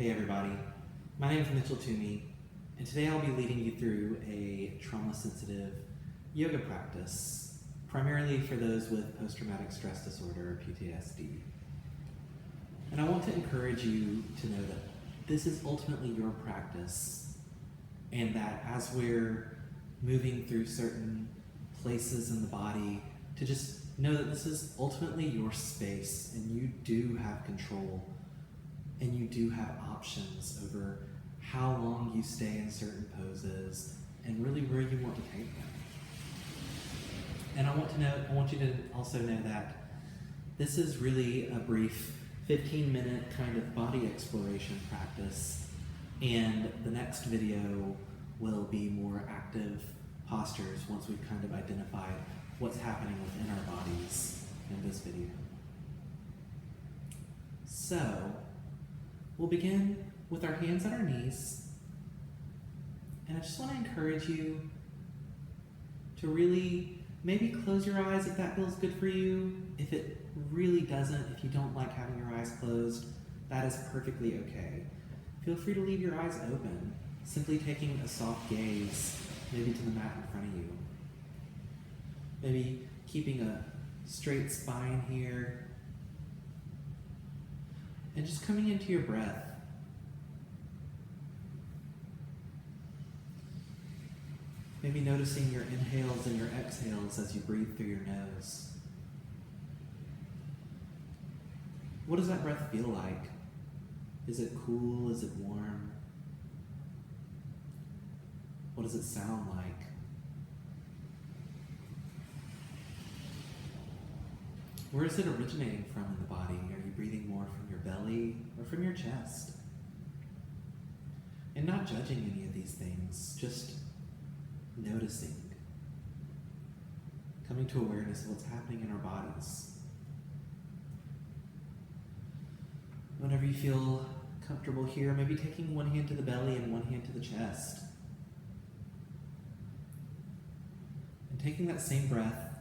Hey everybody, my name is Mitchell Toomey, and today I'll be leading you through a trauma-sensitive yoga practice, primarily for those with post-traumatic stress disorder or PTSD. And I want to encourage you to know that this is ultimately your practice, and that as we're moving through certain places in the body, to just know that this is ultimately your space, and you do have control, and you do have options over how long you stay in certain poses, and really where you want to take them. And I want you to also know that this is really a brief 15-minute kind of body exploration practice, and the next video will be more active postures once we've kind of identified what's happening within our bodies in this video. So, we'll begin with our hands at our knees, and I just want to encourage you to really maybe close your eyes if that feels good for you. If it really doesn't, if you don't like having your eyes closed, that is perfectly okay. Feel free to leave your eyes open, simply taking a soft gaze maybe to the mat in front of you. Maybe keeping a straight spine here, and just coming into your breath. Maybe noticing your inhales and your exhales as you breathe through your nose. What does that breath feel like? Is it cool? Is it warm? What does it sound like? Where is it originating from in the body? Are you breathing more from your belly or from your chest? And not judging any of these things, just noticing. Coming to awareness of what's happening in our bodies. Whenever you feel comfortable here, maybe taking one hand to the belly and one hand to the chest. And taking that same breath,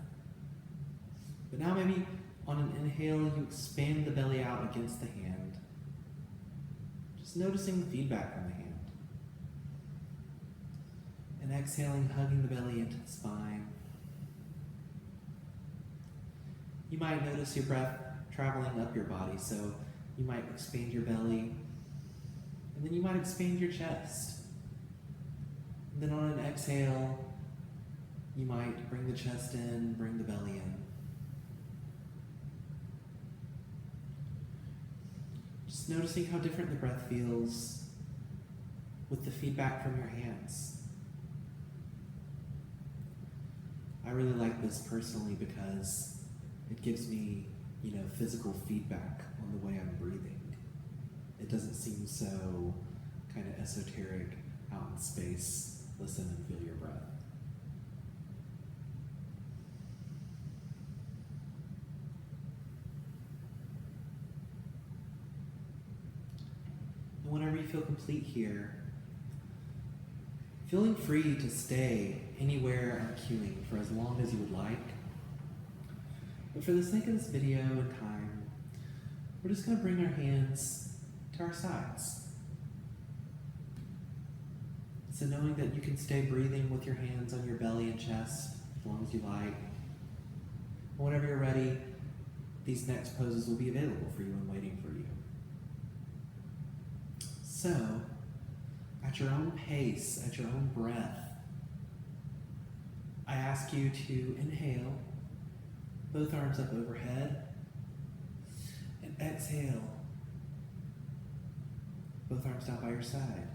but now maybe on an inhale, you expand the belly out against the hand. Just noticing the feedback from the hand. And exhaling, hugging the belly into the spine. You might notice your breath traveling up your body, so you might expand your belly, and then you might expand your chest. And then on an exhale, you might bring the chest in, bring the belly in. Just noticing how different the breath feels with the feedback from your hands. I really like this personally because it gives me, physical feedback on the way I'm breathing. It doesn't seem so kind of esoteric, out in space. Listen and feel your breath. And whenever you feel complete here, feeling free to stay anywhere I'm cueing for as long as you would like. But for the sake of this video and time, we're just going to bring our hands to our sides. So knowing that you can stay breathing with your hands on your belly and chest as long as you like. Whenever you're ready, these next poses will be available for you and waiting for you. So, at your own pace, at your own breath, I ask you to inhale, both arms up overhead, and exhale, both arms down by your side.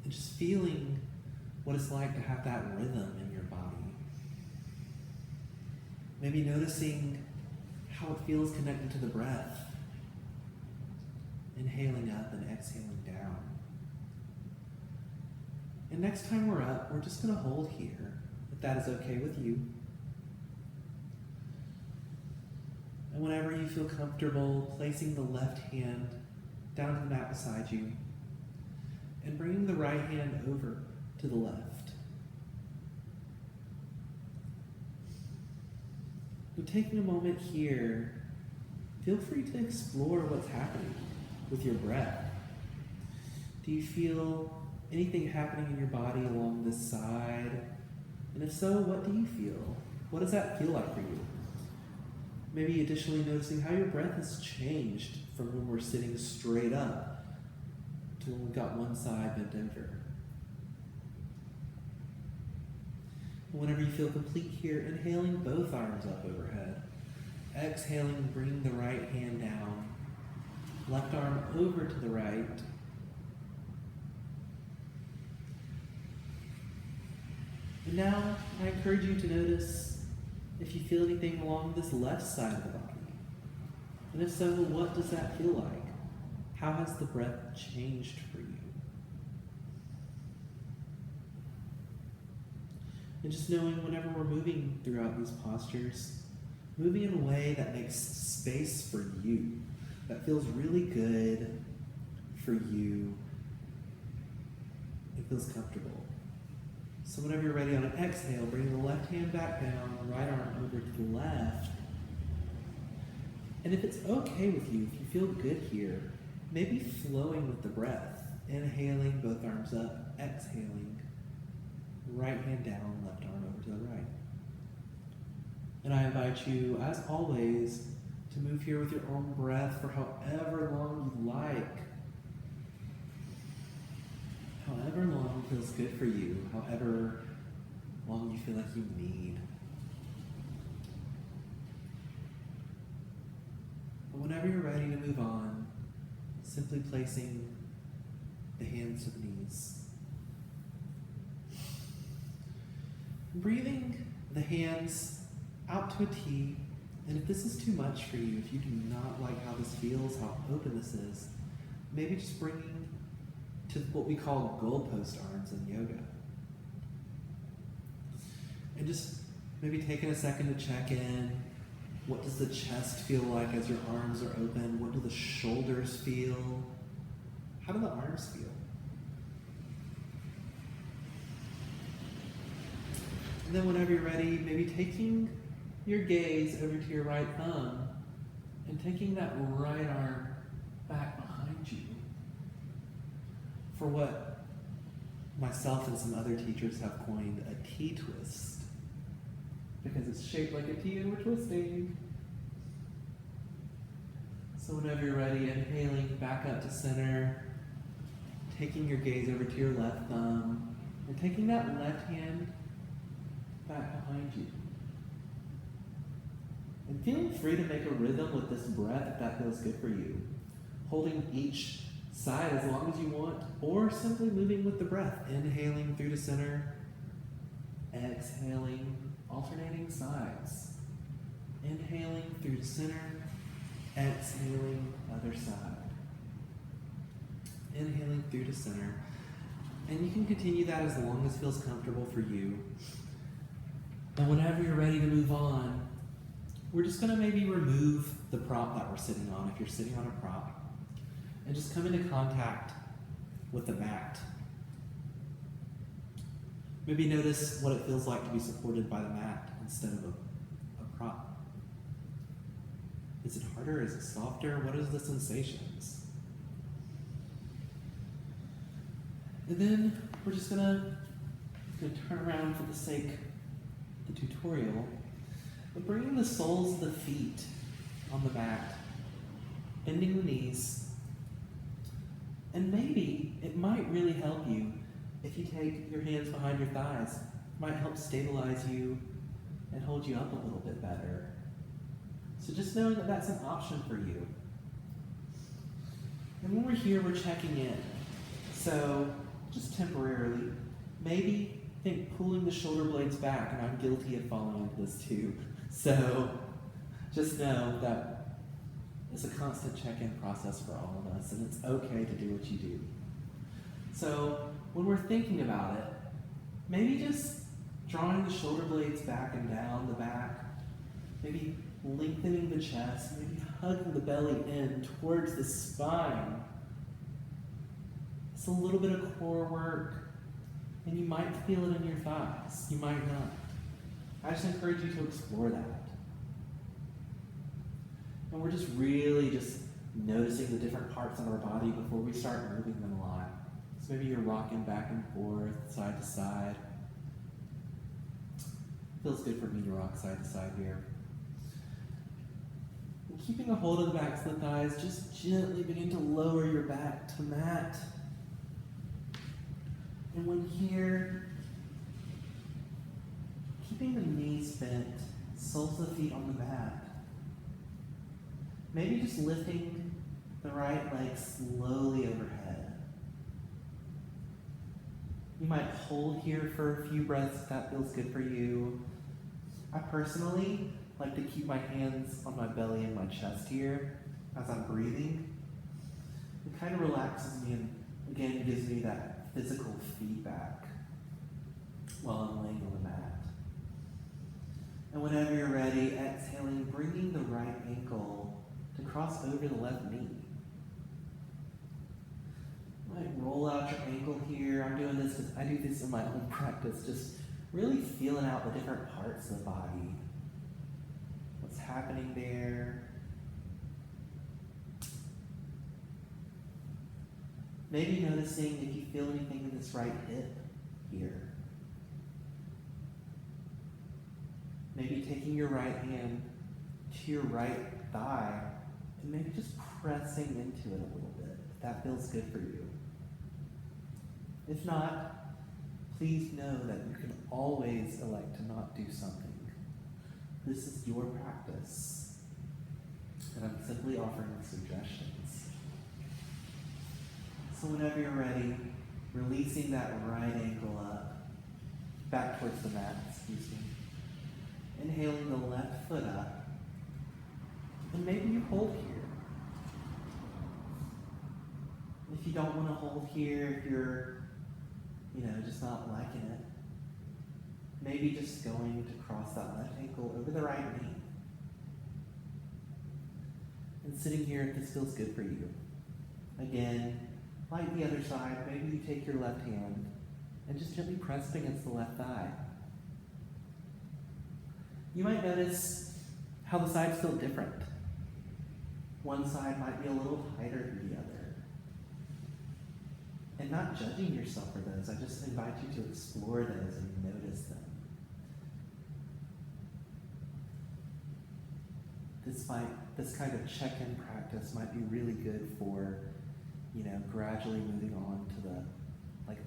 And just feeling what it's like to have that rhythm in your body. Maybe noticing how it feels connected to the breath. Inhaling up and exhaling down. And next time we're up, we're just going to hold here, if that is okay with you. And whenever you feel comfortable, placing the left hand down to the mat beside you, and bringing the right hand over to the left. And taking a moment here, feel free to explore what's happening with your breath. Do you feel anything happening in your body along this side? And if so, what do you feel? What does that feel like for you? Maybe additionally noticing how your breath has changed from when we're sitting straight up to when we've got one side bent over. And whenever you feel complete here, inhaling both arms up overhead. Exhaling, bring the right hand down. Left arm over to the right. And now I encourage you to notice if you feel anything along this left side of the body. And if so, what does that feel like? How has the breath changed for you? And just knowing whenever we're moving throughout these postures, moving in a way that makes space for you, that feels really good for you, it feels comfortable. So whenever you're ready on an exhale, bring the left hand back down, the right arm over to the left. And if it's okay with you, if you feel good here, maybe flowing with the breath. Inhaling, both arms up, exhaling, right hand down, left arm over to the right. And I invite you, as always, to move here with your own breath for however long you like. However long feels good for you, however long you feel like you need. But whenever you're ready to move on, simply placing the hands to the knees. Breathing the hands out to a T, and if this is too much for you, if you do not like how this feels, how open this is, maybe just bringing to what we call goalpost arms in yoga. And just maybe taking a second to check in. What does the chest feel like as your arms are open? What do the shoulders feel? How do the arms feel? And then whenever you're ready, maybe taking your gaze over to your right thumb and taking that right arm back behind you for what myself and some other teachers have coined a T-twist, because it's shaped like a T and we're twisting. So whenever you're ready, inhaling back up to center, taking your gaze over to your left thumb, and taking that left hand back behind you. And feeling free to make a rhythm with this breath if that feels good for you. Holding each side as long as you want, or simply moving with the breath. Inhaling through to center, exhaling, alternating sides. Inhaling through to center, exhaling other side. Inhaling through to center. And you can continue that as long as feels comfortable for you. And whenever you're ready to move on, we're just going to maybe remove the prop that we're sitting on, if you're sitting on a prop, and just come into contact with the mat. Maybe notice what it feels like to be supported by the mat instead of a prop. Is it harder? Is it softer? What are the sensations? And then we're just gonna turn around for the sake of the tutorial, but bringing the soles of the feet on the mat, bending the knees. And maybe it might really help you if you take your hands behind your thighs. It might help stabilize you and hold you up a little bit better. So just knowing that that's an option for you. And when we're here, we're checking in. So just temporarily, maybe think pulling the shoulder blades back, and I'm guilty of falling into this too. So just know that it's a constant check-in process for all of us, and it's okay to do what you do. So when we're thinking about it, maybe just drawing the shoulder blades back and down the back, maybe lengthening the chest, maybe hugging the belly in towards the spine. It's a little bit of core work, and you might feel it in your thighs. You might not. I just encourage you to explore that. And we're just really just noticing the different parts of our body before we start moving them a lot. So maybe you're rocking back and forth, side to side. Feels good for me to rock side to side here. And keeping a hold of the backs of the thighs, just gently begin to lower your back to the mat. And when here, keeping the knees bent, soles of the feet on the mat. Maybe just lifting the right leg slowly overhead. You might hold here for a few breaths if that feels good for you. I personally like to keep my hands on my belly and my chest here as I'm breathing. It kind of relaxes me and again gives me that physical feedback while I'm laying on the mat. And whenever you're ready, exhaling, bringing the right ankle to cross over the left knee. You might roll out your ankle here. I'm doing this because I do this in my own practice, just really feeling out the different parts of the body. What's happening there? Maybe noticing if you feel anything in this right hip here. Maybe taking your right hand to your right thigh and maybe just pressing into it a little bit, if that feels good for you. If not, please know that you can always elect to not do something. This is your practice, and I'm simply offering suggestions. So whenever you're ready, releasing that right ankle up, back towards the mat, Inhaling the left foot up, and maybe you hold here. If you don't want to hold here, if you're, just not liking it, maybe just going to cross that left ankle over the right knee. And sitting here if this feels good for you. Again, like the other side, maybe you take your left hand and just gently press it against the left thigh. You might notice how the sides feel different. One side might be a little tighter than the other. And not judging yourself for those, I just invite you to explore those and notice them. This kind of check-in practice might be really good for, gradually moving on to the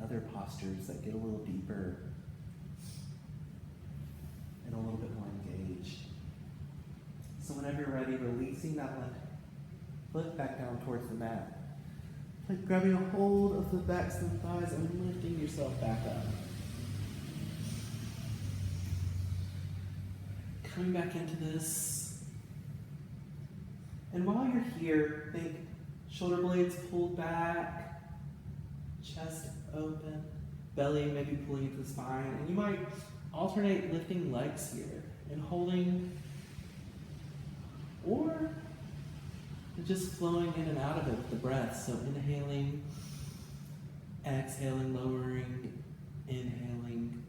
other postures that get a little deeper and a little bit more engaged. So whenever you're ready, releasing that left foot back down towards the mat. Like grabbing a hold of the backs of the thighs and lifting yourself back up. Coming back into this. And while you're here, think shoulder blades pulled back, chest open, belly maybe pulling into the spine. And you might alternate lifting legs here and holding, or just flowing in and out of it with the breath. So inhaling, exhaling, lowering, inhaling,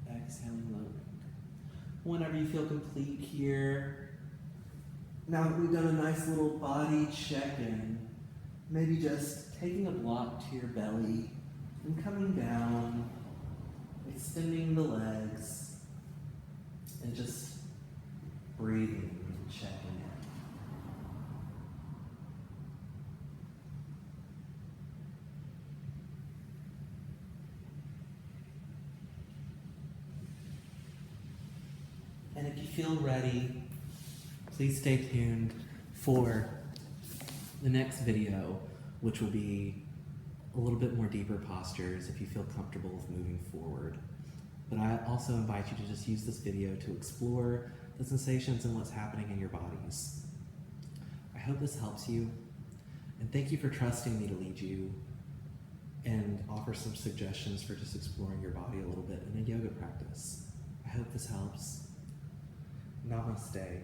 exhaling, lowering. Whenever you feel complete here, now that we've done a nice little body check-in, maybe just taking a block to your belly and coming down, extending the legs, and just breathing and checking in. And if you feel ready, please stay tuned for the next video, which will be a little bit more deeper postures if you feel comfortable with moving forward. But I also invite you to just use this video to explore the sensations and what's happening in your bodies. I hope this helps you, and thank you for trusting me to lead you and offer some suggestions for just exploring your body a little bit in a yoga practice. I hope this helps. Namaste.